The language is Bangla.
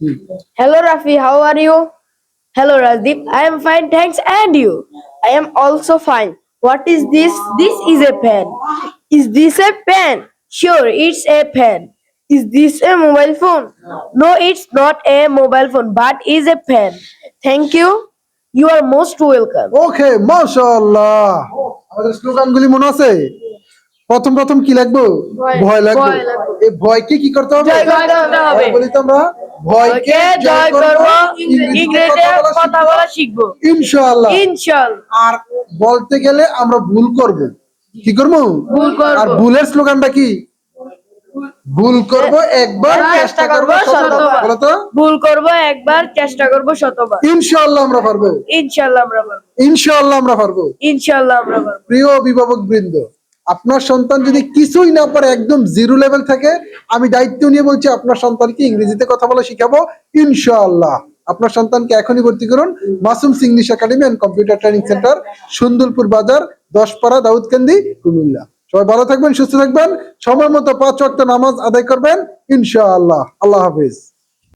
Hello Rafi, how are you? Hello Rajdeep, I am fine, thanks. And you? I am also fine. What is this? This is a pen. Is this a pen? Sure, it's a pen. Is this a mobile phone? No, it's not a mobile phone, but is a pen. Thank you. You are most welcome. ওকে, মাশাআল্লাহ। আমাদের স্লোগানগুলি মনে আছে? প্রথম প্রথম কি লাগবে? ভয় লাগবে। ভয় লাগবে। এই ভয়কে কি করতে হবে? জয় করতে হবে। বলি তো আমরা ভয়কে জয় করব, ইংরেজিতে কথা বলা শিখবো। ইনশাআল্লাহ। ইনশাআল্লাহ। আর বলতে গেলে আমরা ভুল করব। কি করব? ভুল করব। আর ভুলের স্লোগানটা কি? ভুল করব একবার, চেষ্টা করব শতবার। বলো তো? ভুল করব একবার, চেষ্টা করব শতবার। ইনশাআল্লাহ আমরা পারবো। ইনশাআল্লাহ আমরা পারবো। ইনশাআল্লাহ আমরা পারবো। ইনশাআল্লাহ আমরা পারবো। প্রিয় অভিভাবক বৃন্দ, আপনার সন্তান যদি কিছুই না পারে, একদম জিরো লেভেল থাকে, আমি দায়িত্ব নিয়ে বলছি আপনার সন্তানকে ইংরেজিতে কথা বলা শিখাবো ইনশাআল্লাহ। আপনার সন্তানকে এখনই ভর্তি করুন Masum English academy and computer training centre, Sundarpur Bazar, 10 পাড়া, দাউদকান্দি, কুমিল্লা। সবাই ভালো থাকবেন, সুস্থ থাকবেন, সময় মতো 5 ওয়াক্ত নামাজ আদায় করবেন ইনশাআল্লাহ। আল্লাহ হাফেজ।